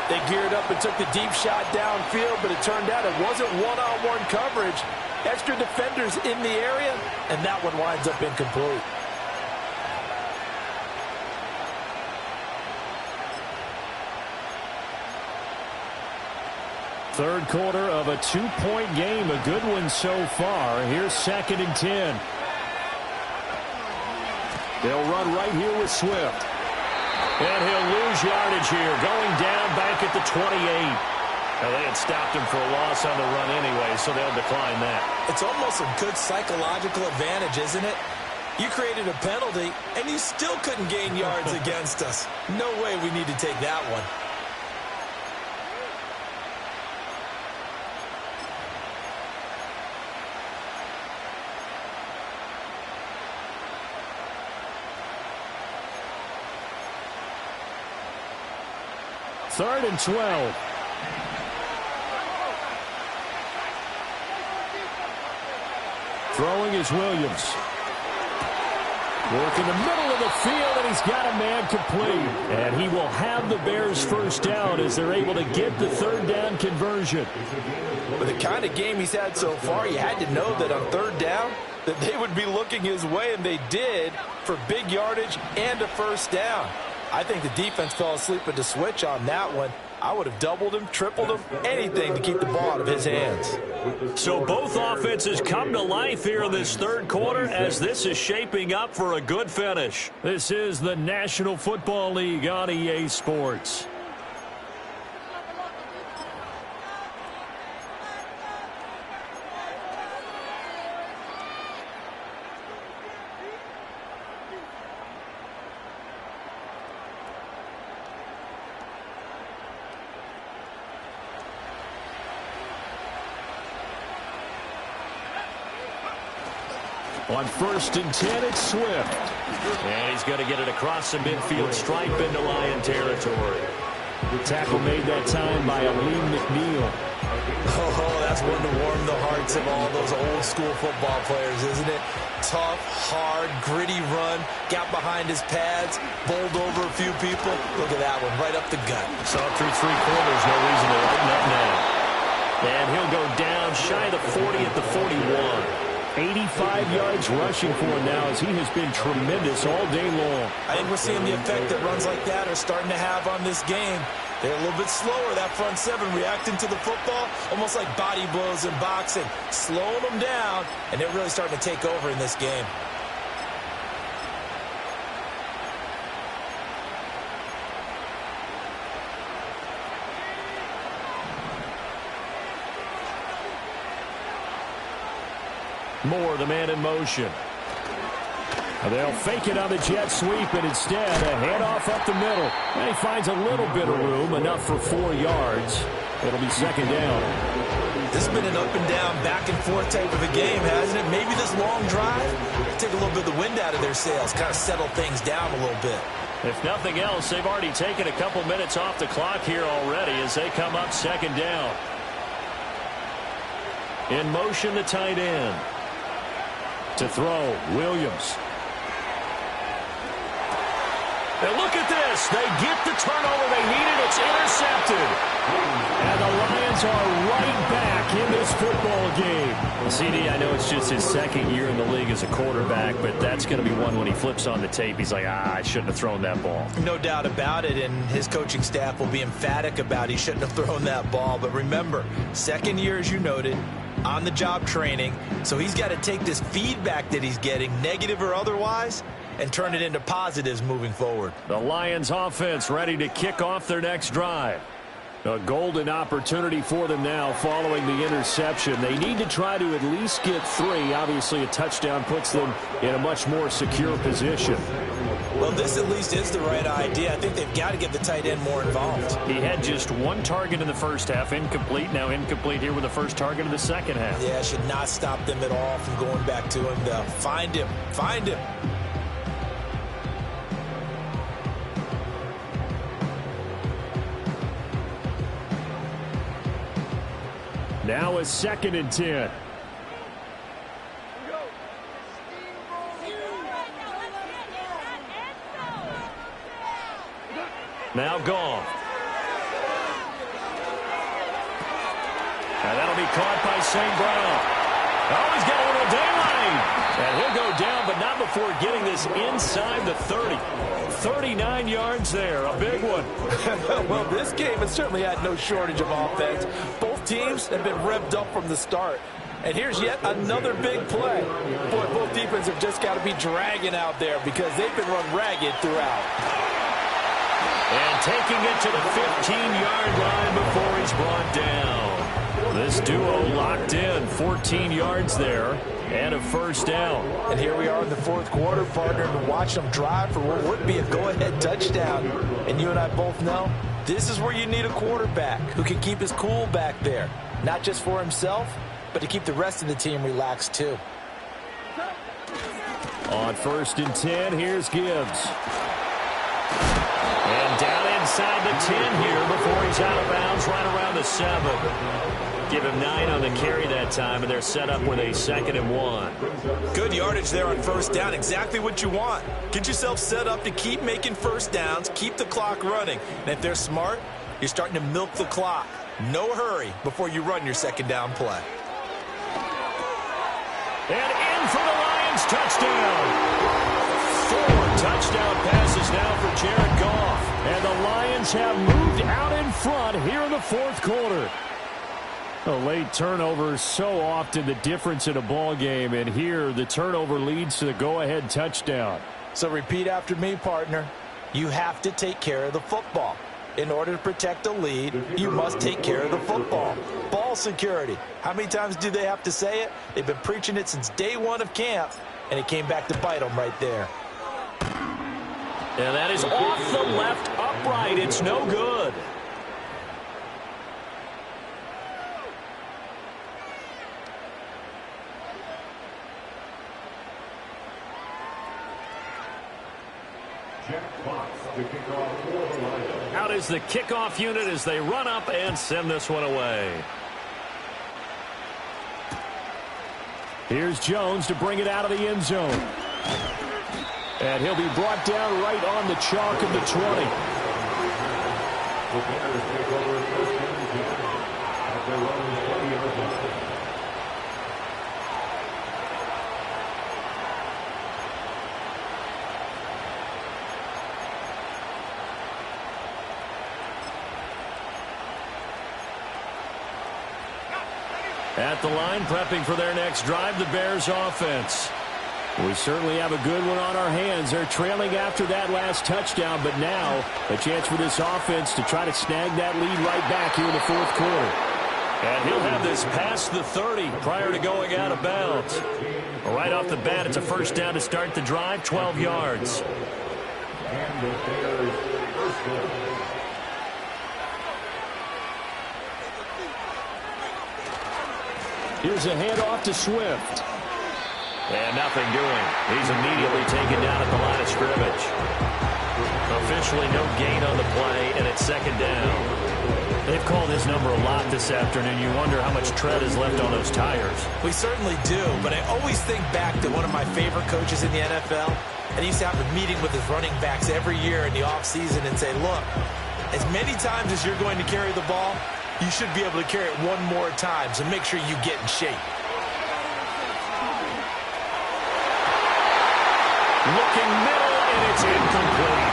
They geared up and took the deep shot downfield, but it turned out it wasn't one-on-one coverage. Extra defenders in the area, and that one winds up incomplete. Third quarter of a 2-point game. A good one so far. Here's 2nd and 10. They'll run right here with Swift. And he'll lose yardage here. Going down back at the 28. Now, they had stopped him for a loss on the run anyway, so they'll decline that. It's almost a good psychological advantage, isn't it? You created a penalty, and you still couldn't gain yards against us. No way we need to take that one. Third and 12. Throwing is Williams. Work in the middle of the field, and he's got a man complete. And he will have the Bears first down as they're able to get the third down conversion. With the kind of game he's had so far, you had to know that on third down that they would be looking his way, and they did, for big yardage and a first down. I think the defense fell asleep at the switch on that one. I would have doubled him, tripled him, anything to keep the ball out of his hands. So both offenses come to life here in this third quarter as this is shaping up for a good finish. This is the National Football League on EA Sports. On 1st and 10, it's Swift. And he's going to get it across the midfield stripe into Lion territory. The tackle made that time by Aleem McNeil. Oh, that's one to warm the hearts of all those old-school football players, isn't it? Tough, hard, gritty run, got behind his pads, bowled over a few people. Look at that one, right up the gut. Saw it through 3 quarters, no reason to lighten up now. And he'll go down shy of the 40 at the 41. 85 yards rushing for him now as he has been tremendous all day long. I think we're seeing the effect that runs like that are starting to have on this game. They're a little bit slower, that front seven, reacting to the football, almost like body blows in boxing. Slowing them down, and they're really starting to take over in this game. Moore, the man in motion. They'll fake it on the jet sweep, and instead a handoff up the middle. And he finds a little bit of room, enough for 4 yards. It'll be 2nd down. This has been an up and down, back and forth type of a game, hasn't it? Maybe this long drive, take a little bit of the wind out of their sails, kind of settle things down a little bit. If nothing else, they've already taken a couple minutes off the clock here already as they come up 2nd down. In motion, the tight end. To throw, Williams. And look at this. They get the turnover they needed. It's intercepted. And the Lions Lions are right back in this football game. CD, I know it's just his second year in the league as a quarterback, but that's going to be one when he flips on the tape. He's like, I shouldn't have thrown that ball. No doubt about it, and his coaching staff will be emphatic about he shouldn't have thrown that ball. But remember, second year, as you noted, on-the-job training, so he's got to take this feedback that he's getting, negative or otherwise, and turn it into positives moving forward. The Lions offense ready to kick off their next drive. A golden opportunity for them now following the interception. They need to try to at least get 3. Obviously, a touchdown puts them in a much more secure position. Well, this at least is the right idea. I think they've got to get the tight end more involved. He had just 1 target in the first half, incomplete. Now incomplete here with the first target of the second half. Yeah, should not stop them at all from going back to him, though. Find him. Find him. Now a 2nd and 10. Now Goff. And that'll be caught by St. Brown. Oh, he's got a little daylight. And he'll go down, but not before getting this inside the 30. 39 yards there, a big one. Well, this game has certainly had no shortage of offense. Both teams have been revved up from the start. And here's yet another big play. Boy, both defenses have just got to be dragging out there because they've been run ragged throughout. And taking it to the 15-yard line before he's brought down. This duo locked in, 14 yards there, and a first down. And here we are in the 4th quarter, partner, and watch them drive for what would be a go-ahead touchdown. And you and I both know this is where you need a quarterback who can keep his cool back there, not just for himself, but to keep the rest of the team relaxed too. On 1st and 10, here's Gibbs. And down inside the 10 here before he's out of bounds, right around the 7. Give him 9 on the carry that time, and they're set up with a 2nd and 1. Good yardage there on first down. Exactly what you want. Get yourself set up to keep making first downs, keep the clock running. And if they're smart, you're starting to milk the clock. No hurry before you run your 2nd down play. And in for the Lions touchdown. 4 touchdown passes now for Jared Goff. And the Lions have moved out in front here in the 4th quarter. A late turnover is so often the difference in a ball game, and here the turnover leads to the go-ahead touchdown. So repeat after me, partner. You have to take care of the football. In order to protect a lead, you must take care of the football. Ball security. How many times do they have to say it? They've been preaching it since day 1 of camp, and it came back to bite them right there. And that is off the left upright. It's no good. Out is the kickoff unit as they run up and send this one away. Here's Jones to bring it out of the end zone. And he'll be brought down right on the chalk of the 20. At the line, prepping for their next drive, the Bears offense. We certainly have a good one on our hands. They're trailing after that last touchdown, but now a chance for this offense to try to snag that lead right back here in the 4th quarter. And he'll have this past the 30 prior to going out of bounds. Right off the bat, it's a first down to start the drive, 12 yards. Here's a handoff to Swift. And nothing doing. He's immediately taken down at the line of scrimmage. Officially no gain on the play, and it's 2nd down. They've called his number a lot this afternoon. You wonder how much tread is left on those tires. We certainly do, but I always think back to one of my favorite coaches in the NFL, and he used to have a meeting with his running backs every year in the offseason and say, look, as many times as you're going to carry the ball, you should be able to carry it one more time, so make sure you get in shape. Looking middle, and it's incomplete.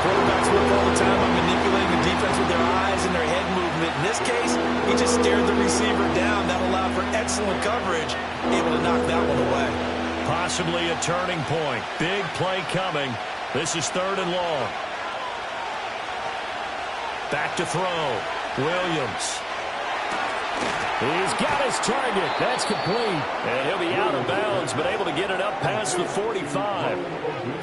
Quarterbacks work all the time on manipulating the defense with their eyes and their head movement. In this case, he just stared the receiver down. That allowed for excellent coverage, able to knock that one away. Possibly a turning point. Big play coming. This is 3rd and long. Back to throw. Williams. He's got his target. That's complete. And he'll be out of bounds, but able to get it up past the 45.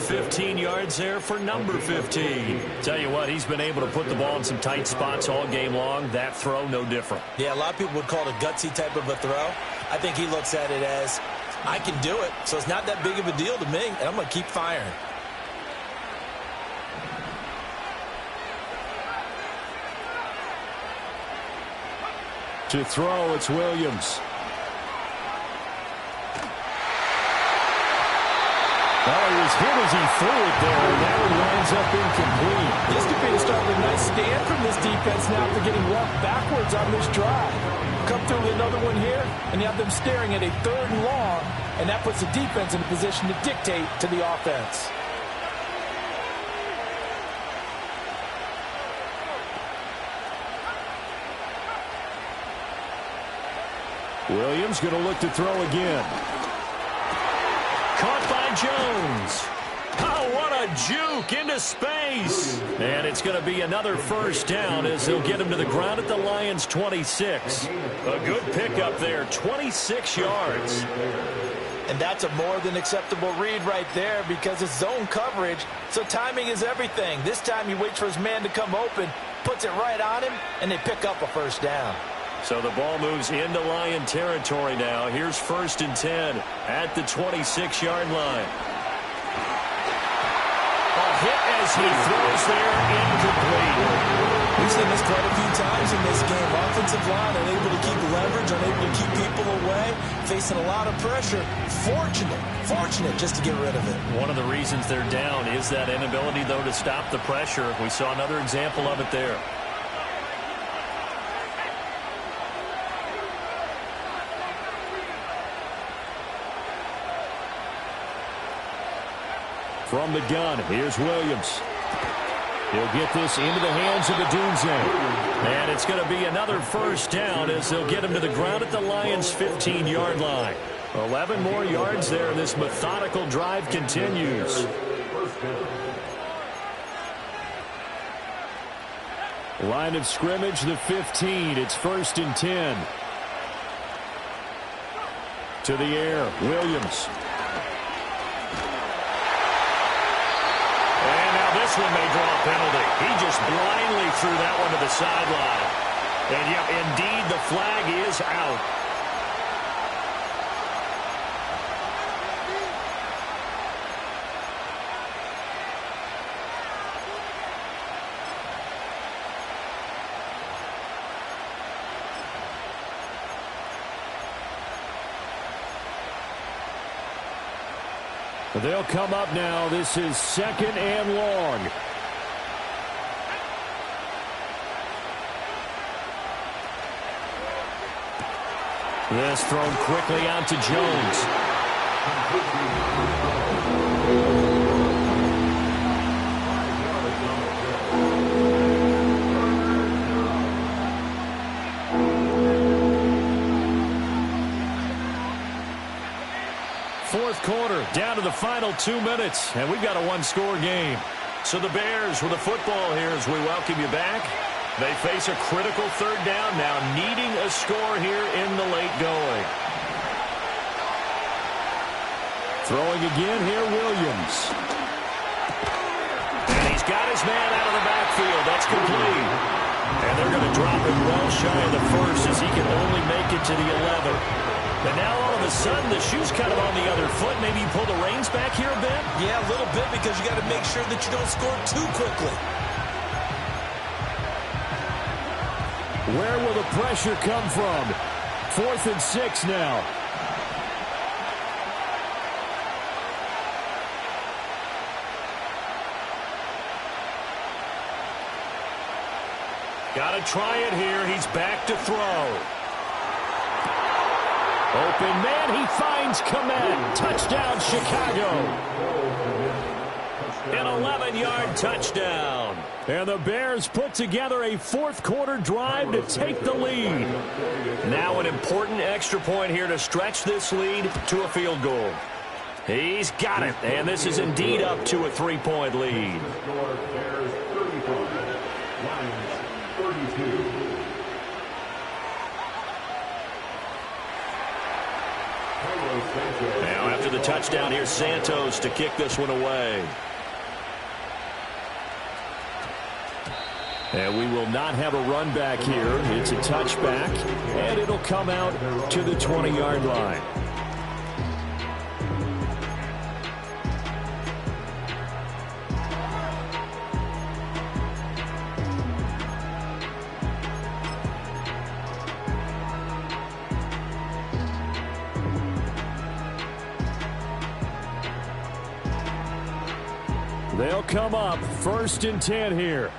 15 yards there for number 15. Tell you what, he's been able to put the ball in some tight spots all game long. That throw, no different. Yeah, a lot of people would call it a gutsy type of a throw. I think he looks at it as, I can do it, so it's not that big of a deal to me, and I'm going to keep firing. To throw, it's Williams. Well, he was hit as he threw it there, and that one winds up incomplete. This could be the start of a nice stand from this defense now after getting walked backwards on this drive. Come through with another one here, and you have them staring at a 3rd and long, and that puts the defense in a position to dictate to the offense. Williams going to look to throw again. Caught by Jones. Oh, what a juke into space. And it's going to be another 1st down as they'll get him to the ground at the Lions' 26. A good pickup there, 26 yards. And that's a more than acceptable read right there because it's zone coverage, so timing is everything. This time he waits for his man to come open, puts it right on him, and they pick up a 1st down. So the ball moves into Lion territory now. Here's 1st and 10 at the 26-yard line. A hit as he throws there, incomplete. We've seen this quite a few times in this game. Offensive line unable to keep leverage, unable to keep people away, facing a lot of pressure. Fortunate just to get rid of it. One of the reasons they're down is that inability, though, to stop the pressure. We saw another example of it there. From the gun, here's Williams. He'll get this into the hands of Odunze. And it's going to be another 1st down as they'll get him to the ground at the Lions' 15-yard line. 11 more yards there. This methodical drive continues. Line of scrimmage, the 15. It's 1st and 10. To the air, Williams. This one may draw a penalty. He just blindly threw that one to the sideline. And, yep, indeed, the flag is out. They'll come up now. This is 2nd and long. This thrown quickly out to Jones. Fourth quarter, down to the final 2 minutes, and we've got a 1-score game. So the Bears with the football here as we welcome you back. They face a critical 3rd down now, needing a score here in the late going. Throwing again here, Williams. And he's got his man out of the backfield. That's complete. And they're going to drop him well shy of the 1st as he can only make it to the 11. And now all of a sudden the shoe's kind of on the other foot. Maybe you pull the reins back here a bit? Yeah, a little bit because you got to make sure that you don't score too quickly. Where will the pressure come from? 4th and 6 now. Got to try it here. He's back to throw. Open man. He finds Kmet. Touchdown, Chicago. An 11-yard touchdown. And the Bears put together a fourth-quarter drive to take the lead. Now an important extra point here to stretch this lead to a field goal. He's got it, and this is indeed up to a 3-point lead. Now after the touchdown, here's Santos to kick this one away. And we will not have a run back here. It's a touchback, and it'll come out to the 20-yard line. They'll come up 1st and 10 here.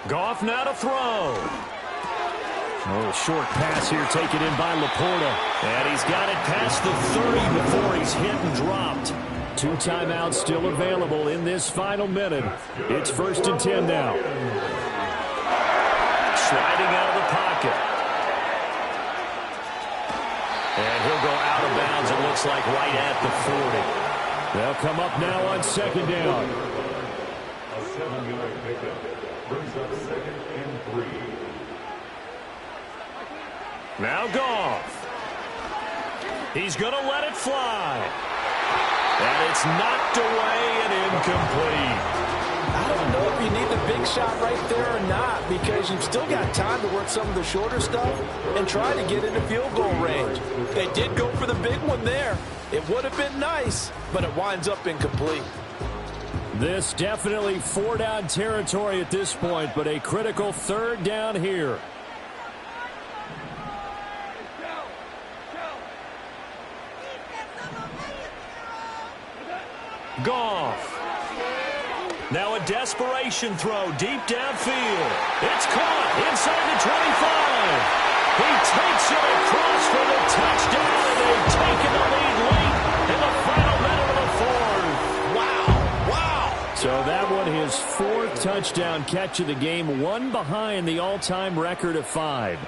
Goff now to throw. Oh, short pass here taken in by Laporta. And he's got it past the 30 before he's hit and dropped. 2 timeouts still available in this final minute. It's 1st and 10 now. Sliding out of the pocket. And he'll go out of bounds, it looks like, right at the 40. They'll come up now on 2nd down. A 7-yard pickup brings up 2nd and 3. Now Goff. He's going to let it fly. And it's knocked away and incomplete. I don't know if you need the big shot right there or not, because you've still got time to work some of the shorter stuff and try to get into field goal range. They did go for the big one there. It would have been nice, but it winds up incomplete. This definitely 4-down territory at this point, but a critical 3rd down here. Goff. Now a desperation throw deep downfield. It's caught inside the 25. He takes it across for the touchdown, and they've taken the lead late in the final minute of the 4th. Wow. So that one, his 4th touchdown catch of the game, one behind the all-time record of 5.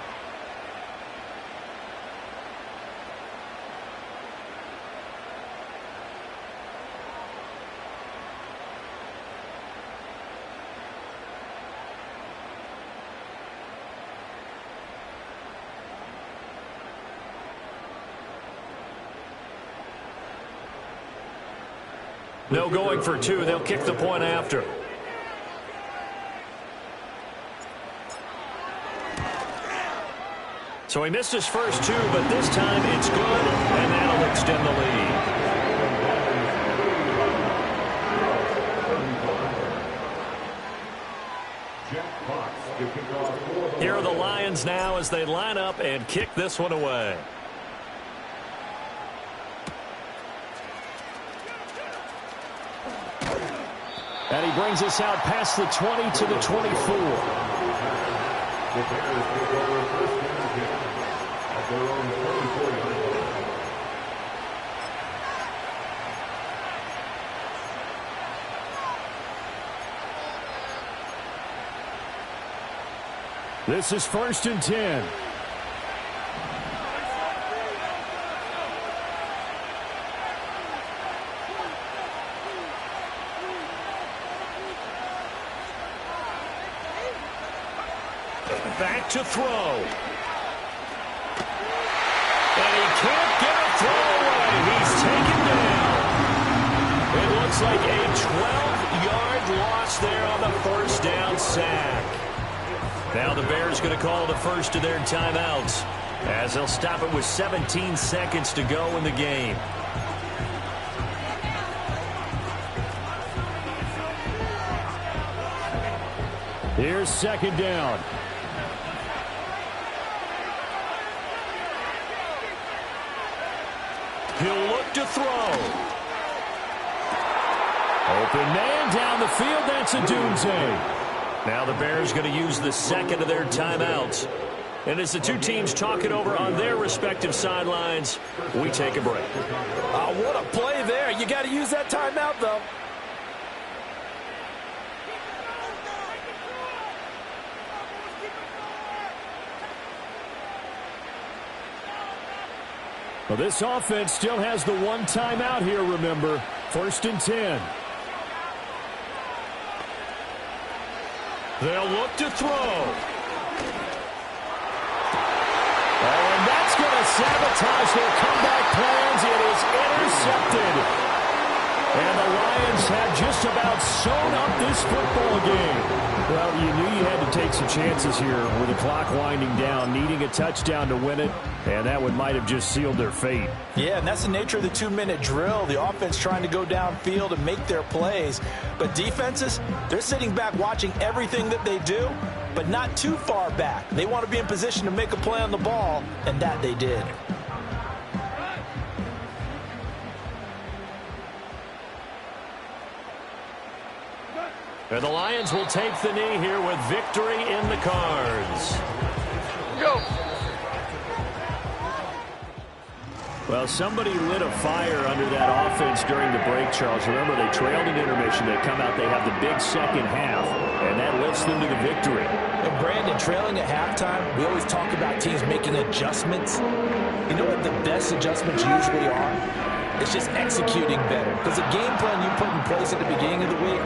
No going for 2. They'll kick the point after. So he missed his first 2, but this time it's good, and that'll extend the lead. Here are the Lions now as they line up and kick this one away. And he brings us out past the 20 to the 24. The Bears take over 1st and 10 at their own 24-yard line. This is 1st and 10. Back to throw. And he can't get a throw away. He's taken down. It looks like a 12-yard loss there on the 1st down sack. Now the Bears going to call the first of their timeouts, as they'll stop it with 17 seconds to go in the game. Here's 2nd down. He'll look look to throw. Open man down the field. That's a Dunze. Now the Bears going to use the second of their timeouts. And as the two teams talk it over on their respective sidelines, we take a break. What a play there. You got to use that timeout, though. Well, this offense still has the one timeout here, remember. 1st and 10. They'll look to throw. And that's going to sabotage their comeback plans. It is intercepted. And the Lions have just about sewn up this football game. Well, you knew you had to take some chances here with the clock winding down, needing a touchdown to win it, and that one might have just sealed their fate. Yeah, and that's the nature of the 2-minute drill. The offense trying to go downfield and make their plays. But defenses, they're sitting back watching everything that they do, but not too far back. They want to be in position to make a play on the ball, and that they did. And the Lions will take the knee here with victory in the cards. Go. Well, somebody lit a fire under that offense during the break, Charles. Remember, they trailed in intermission. They come out, they have the big second half, and that lifts them to the victory. And Brandon, trailing at halftime, we always talk about teams making adjustments. You know what the best adjustments usually are? It's just executing better. Because the game plan you put in place at the beginning of the week,